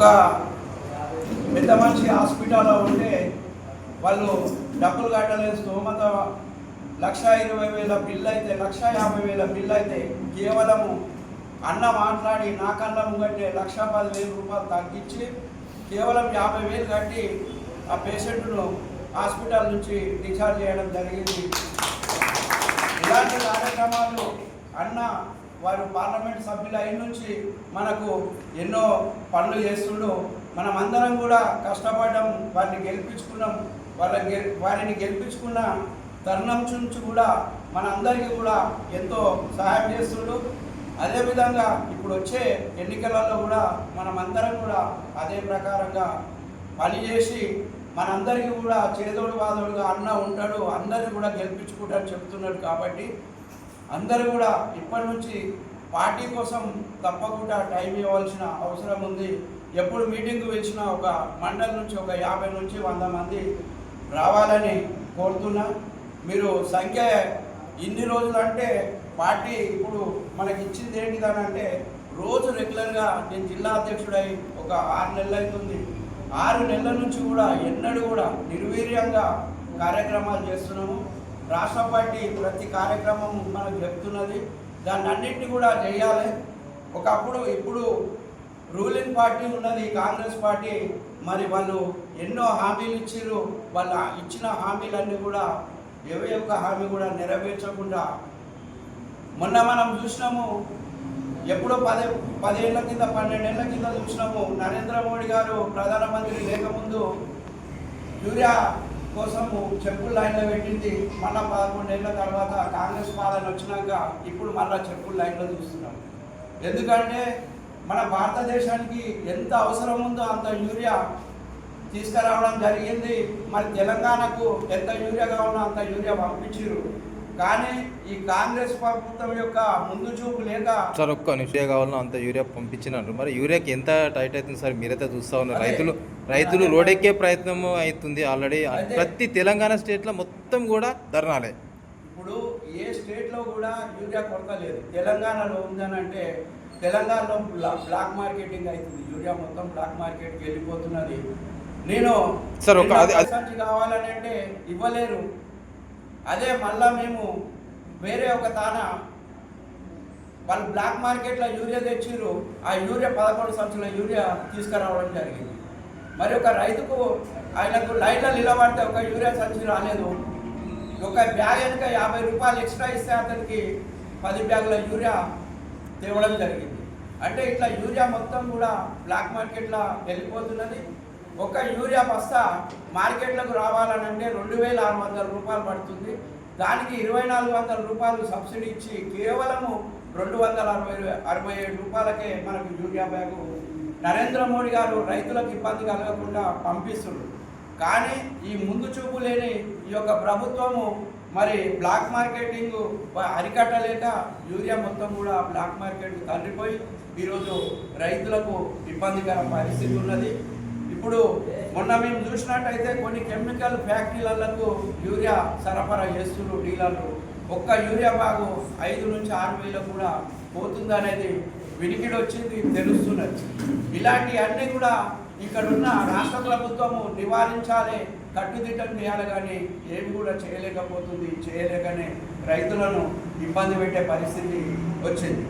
ఒక పెద్ద మనిషి హాస్పిటల్లో ఉంటే వాళ్ళు డబ్బులు కట్టలేదు స్తోమత 1,20,000 బిల్లు అయితే 1,50,000 బిల్లు అయితే కేవలము అన్న మాట్లాడి నా కళ్ళ ముంగంటే 1,10,000 రూపాయలు తగ్గించి కేవలం 50,000 కట్టి ఆ పేషెంట్ను హాస్పిటల్ నుంచి డిశ్చార్జ్ చేయడం జరిగింది. ఇలాంటి కార్యక్రమాలు అన్న వారు పార్లమెంట్ సభ్యులు అయిన నుంచి మనకు ఎన్నో పనులు చేస్తుండో మనం అందరం కూడా కష్టపడడం, వారిని గెలిపించుకున్నాం. వారిని గెలిపించుకున్న తరుణం నుంచి కూడా మనందరికీ కూడా ఎంతో సహాయం చేస్తుండు. అదేవిధంగా ఇప్పుడు వచ్చే ఎన్నికలలో కూడా మనమందరం కూడా అదే ప్రకారంగా పనిచేసి మనందరికీ కూడా చేదోడు వాదోడుగా అన్న ఉంటాడు, అందరినీ కూడా గెలిపించుకుంటారని చెప్తున్నాడు. కాబట్టి అందరూ కూడా ఇప్పటి నుంచి పార్టీ కోసం తప్పకుండా టైం ఇవ్వాల్సిన అవసరం ఉంది. ఎప్పుడు మీటింగ్కి వచ్చినా ఒక మండలి నుంచి ఒక 50 నుంచి 100 మంది రావాలని కోరుతున్నా. మీరు సంఖ్య ఇన్ని రోజులు అంటే పార్టీ ఇప్పుడు మనకి ఇచ్చింది ఏంటిదనంటే రోజు రెగ్యులర్గా నేను జిల్లా అధ్యక్షుడై ఒక 6 నెలలు అవుతుంది. 6 నెలల నుంచి కూడా ఎన్నడూ కూడా నిర్వీర్యంగా కార్యక్రమాలు చేస్తున్నాము. రాష్ట్ర పార్టీ ప్రతి కార్యక్రమం మనకు చెప్తున్నది, దాన్ని అన్నింటినీ కూడా చేయాలి. ఒకప్పుడు ఇప్పుడు రూలింగ్ పార్టీ ఉన్నది కాంగ్రెస్ పార్టీ, మరి వాళ్ళు ఎన్నో హామీలు ఇచ్చారు. వాళ్ళ ఇచ్చిన హామీలన్నీ కూడా ఏ ఒక్క హామీ కూడా నెరవేర్చకుండా మొన్న మనం చూసినాము. ఎప్పుడో 10 ఏళ్ల కింద 12 ఏళ్ల కింద చూసినాము. నరేంద్ర మోడీ గారు ప్రధానమంత్రి లేకముందు యూరియా కోసము చెప్పులు లైన్లో పెట్టింది. మళ్ళీ 11 ఏళ్ల తర్వాత కాంగ్రెస్ పాలన వచ్చినాక ఇప్పుడు మళ్ళీ చెప్పులు లైన్లో చూస్తున్నాం. ఎందుకంటే మన భారతదేశానికి ఎంత అవసరం ఉందో అంత యూరియా తీసుకురావడం జరిగింది. మరి తెలంగాణకు ఎంత యూరియా కావాలో అంత యూరియా పంపించారు. కానీ ఈ కాంగ్రెస్ ప్రభుత్వం యొక్క ముందు చూపు లేక సార్ ఒక్క యూరియా కావాలన్నా అంత యూరియా పంపించినారు. మరి యూరియాకి ఎంత టైట్ అవుతుంది సార్? మీరైతే చూస్తూ ఉన్నారు. రైతులు రోడ్డెక్కే ప్రయత్నం అవుతుంది ఆల్రెడీ. ప్రతి తెలంగాణ స్టేట్లో మొత్తం కూడా ధర్నాలే. ఇప్పుడు ఏ స్టేట్లో కూడా యూరియా కొరత లేదు. తెలంగాణలో ఉందనంటే తెలంగాణలో బ్లాక్ మార్కెటింగ్ అవుతుంది. యూరియా మొత్తం బ్లాక్ మార్కెట్కి వెళ్ళిపోతున్నది. నేను సార్ ఒక సంచి కావాలని అంటే ఇవ్వలేరు. అదే మళ్ళా మేము వేరే ఒక తాన వాళ్ళు బ్లాక్ మార్కెట్లో యూరియా తెచ్చిర్రు. ఆ యూరియా 11 సంచుల యూరియా తీసుకురావడం జరిగింది. మరి ఒక రైతుకు ఆయనకు లైన్లో నిలబడితే ఒక యూరియా సంచి రాలేదు. ఒక బ్యాగ్ వెనుక 50 రూపాయలు ఎక్స్ట్రా ఇస్తే అతనికి 10 బ్యాగుల యూరియా తేవడం జరిగింది. అంటే ఇట్లా యూరియా మొత్తం కూడా బ్లాక్ మార్కెట్లో వెళ్ళిపోతున్నది. ఒక యూరియా బస్తా మార్కెట్లకు రావాలనంటే 2,600 రూపాయలు పడుతుంది. దానికి 2,400 రూపాయలు సబ్సిడీ ఇచ్చి కేవలము 267 రూపాయలకే మనకు యూరియా బ్యాగు నరేంద్ర మోడీ గారు రైతులకు ఇబ్బంది కలగకుండా పంపిస్తున్నారు. కానీ ఈ ముందు చూపు లేని ఈ యొక్క ప్రభుత్వము మరి బ్లాక్ మార్కెటింగ్ అరికట్టలేక యూరియా మొత్తం కూడా బ్లాక్ మార్కెట్ తల్లిపోయి ఈరోజు రైతులకు ఇబ్బందికర పరిస్థితి ఉన్నది. ఇప్పుడు మొన్న మేము చూసినట్టయితే కొన్ని కెమికల్ ఫ్యాక్టరీలకు యూరియా సరఫరా చేస్తున్నారు డీలర్లు. ఒక్క యూరియా బాగు 5 నుంచి 6 వేలు కూడా పోతుందనేది వినికిడి వచ్చింది, తెలుస్తున్నది. ఇలాంటి అన్నీ కూడా ఇక్కడున్న రాష్ట్ర ప్రభుత్వము నివారించాలి, కట్టుదిట్టం చేయాలి. కానీ ఏమి కూడా చేయలేకపోతుంది. చేయలేకనే రైతులను ఇబ్బంది పెట్టే పరిస్థితి వచ్చింది.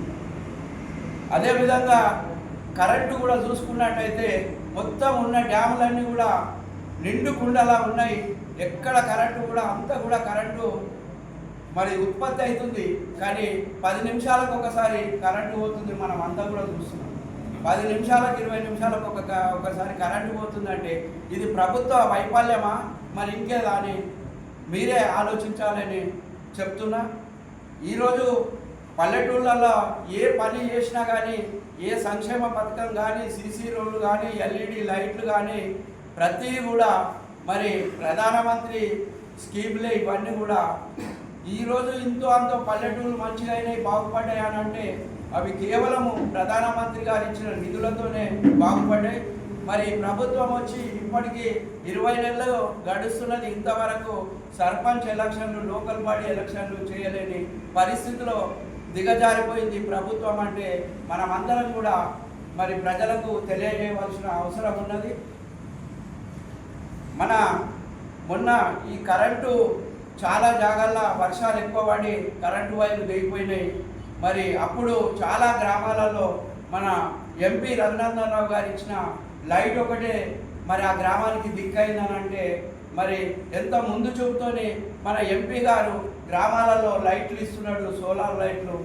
అదేవిధంగా కరెంటు కూడా చూసుకున్నట్టయితే మొత్తం ఉన్న డ్యాములన్నీ కూడా నిండు కుండలా ఉన్నాయి. ఎక్కడ కరెంటు కూడా అంతా కూడా కరెంటు మరి ఉత్పత్తి అవుతుంది. కానీ 10 నిమిషాలకు ఒకసారి కరెంటు పోతుంది. మనం అంతా కూడా చూస్తున్నాం. 10 నిమిషాలకు 20 నిమిషాలకు ఒకసారి కరెంటు పోతుందంటే ఇది ప్రభుత్వ వైఫల్యమా మరి ఇంకేదా అని మీరే ఆలోచించాలని చెప్తున్నా. ఈరోజు పల్లెటూళ్ళల్లో ఏ పని చేసినా కానీ, ఏ సంక్షేమ పథకం కానీ, సీసీ రోడ్లు కానీ, ఎల్ఈడి లైట్లు కానీ ప్రతి కూడా మరి ప్రధానమంత్రి స్కీమ్లే ఇవన్నీ కూడా ఈరోజు ఇంతో అంతో పల్లెటూళ్ళు మంచిగా అయినాయి, బాగుపడ్డాయి అని అంటే అవి కేవలము ప్రధానమంత్రి గారు ఇచ్చిన నిధులతోనే బాగుపడ్డాయి. మరి ప్రభుత్వం వచ్చి ఇప్పటికీ 20 నెలలు గడుస్తున్నది. ఇంతవరకు సర్పంచ్ ఎలక్షన్లు, లోకల్ బాడీ ఎలక్షన్లు చేయలేని పరిస్థితిలో దిగజారిపోయింది ప్రభుత్వం. అంటే మనమందరం కూడా మరి ప్రజలకు తెలియజేయవలసిన అవసరం ఉన్నది. మొన్న ఈ కరెంటు చాలా జాగాల్లో వర్షాలు ఎక్కువ పడి కరెంటు వైర్లు తెగిపోయినాయి. మరి అప్పుడు చాలా గ్రామాలలో మన ఎంపీ రఘునందన్ రావు గారు ఇచ్చిన లైట్ ఒకటే మరి ఆ గ్రామానికి దిక్కైందనంటే మరి ఎంత ముందు చూపుతోని మన ఎంపీ గారు గ్రామాలలో లైట్లు ఇస్తున్నాడు, సోలార్ లైట్లు.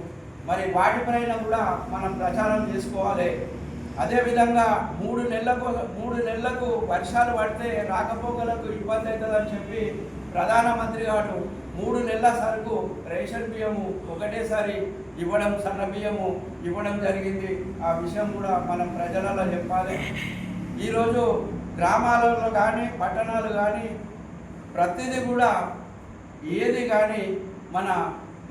మరి వాటిపైన కూడా మనం ప్రచారం చేసుకోవాలి. అదేవిధంగా 3 నెలలకు వర్షాలు పడితే రాకపోకలకు ఇబ్బంది అవుతుందని చెప్పి ప్రధానమంత్రి గారు 3 నెలల సరుకు రేషన్ బియ్యము ఒకటేసారి ఇవ్వడం, సన్న బియ్యము ఇవ్వడం జరిగింది. ఆ విషయం కూడా మనం ప్రజలలో చెప్పాలి. ఈరోజు గ్రామాలలో కానీ పట్టణాలు కానీ ప్రతిదీ కూడా ఏది కానీ మన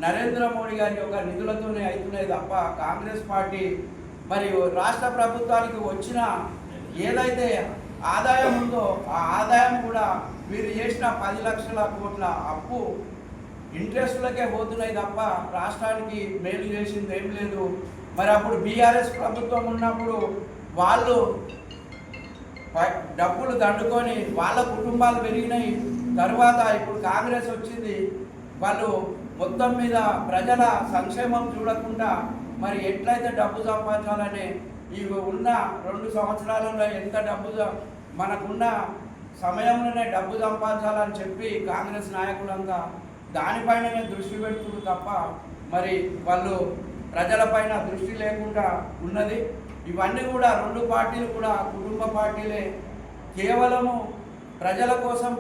నరేంద్ర మోడీ గారి యొక్క నిధులతోనే అవుతున్నాయి తప్ప కాంగ్రెస్ పార్టీ మరియు రాష్ట్ర ప్రభుత్వానికి వచ్చిన ఏదైతే ఆదాయం ఉందో ఆ ఆదాయం కూడా వీరు చేసిన 10 లక్షల కోట్ల అప్పు ఇంట్రెస్టులకే పోతున్నాయి తప్ప రాష్ట్రానికి మేలు చేసింది ఏం లేదు. మరి అప్పుడు బీఆర్ఎస్ ప్రభుత్వం ఉన్నప్పుడు వాళ్ళు డబ్బులు దండుకొని వాళ్ళ కుటుంబాలు పెరిగినాయి. తర్వాత ఇప్పుడు కాంగ్రెస్ వచ్చింది, వాళ్ళు మొత్తం మీద ప్రజల సంక్షేమం చూడకుండా మరి ఎట్లయితే డబ్బు సంపాదించాలని ఈ ఉన్న 2 సంవత్సరాలలో ఎంత డబ్బు మనకున్న సమయంలోనే డబ్బు సంపాదించాలని చెప్పి కాంగ్రెస్ నాయకులంతా దానిపైననే దృష్టి పెడుతున్నారు తప్ప మరి వాళ్ళు ప్రజలపైన దృష్టి లేకుండా ఉన్నది. ఇవన్నీ కూడా 2 పార్టీలు కూడా కుటుంబ పార్టీలే. కేవలము ప్రజల కోసం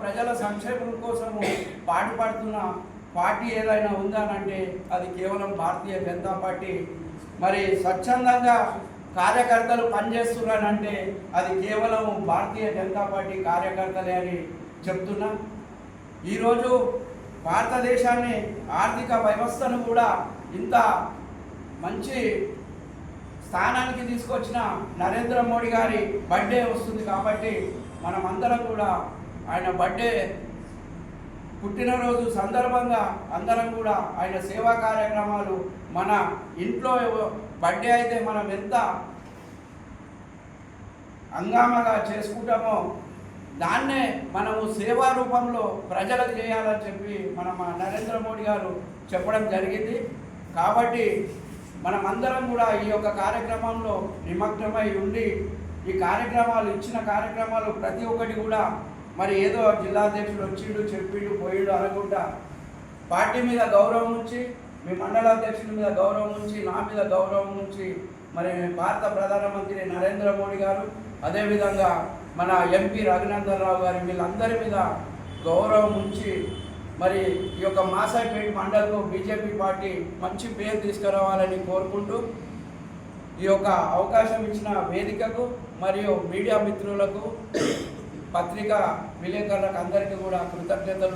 ప్రజల సంక్షేమం కోసము పాటుపడుతున్న పార్టీ ఏదైనా ఉందనంటే అది కేవలం భారతీయ జనతా పార్టీ. మరి స్వచ్ఛందంగా కార్యకర్తలు పనిచేస్తున్నారంటే అది కేవలం భారతీయ జనతా పార్టీ కార్యకర్తలే అని చెప్తున్నా. ఈరోజు భారతదేశాన్ని ఆర్థిక వ్యవస్థను కూడా ఇంత మంచి స్థానానికి తీసుకొచ్చిన నరేంద్ర మోడీ గారి బర్త్డే వస్తుంది కాబట్టి మనమందరం కూడా ఆయన బర్త్డే పుట్టినరోజు సందర్భంగా అందరం కూడా ఆయన సేవా కార్యక్రమాలు మన ఇంట్లో బర్త్డే అయితే మనం ఎంత హంగామాగా చేసుకుంటామో దాన్నే మనము సేవా రూపంలో ప్రజలకు చేయాలని చెప్పి మన నరేంద్ర మోడీ గారు చెప్పడం జరిగింది. కాబట్టి మనమందరం కూడా ఈ యొక్క కార్యక్రమంలో నిమగ్నమై ఉండి ఈ కార్యక్రమాలు ఇచ్చిన కార్యక్రమాలు ప్రతి ఒక్కటి కూడా మరి ఏదో జిల్లాధ్యక్షుడు వచ్చిండు చెప్పిండు పోయిండు అనకుండా పార్టీ మీద గౌరవం ఉంచి, మీ మండలాధ్యక్షుడి మీద గౌరవం ఉంచి, నా మీద గౌరవం ఉంచి మరి భారత ప్రధానమంత్రి నరేంద్ర మోడీ గారు అదేవిధంగా మన ఎంపీ రఘునందన్ రావు గారి వీళ్ళందరి మీద గౌరవం ఉంచి మరి ఈ యొక్క మాసాయిపేట మండలకు బీజేపీ పార్టీ మంచి పేరు తీసుకురావాలని కోరుకుంటూ ఈ యొక్క అవకాశం ఇచ్చిన వేదికకు మరియు మీడియా మిత్రులకు పత్రికా విలేకరులకు అందరికీ కూడా కృతజ్ఞతలు.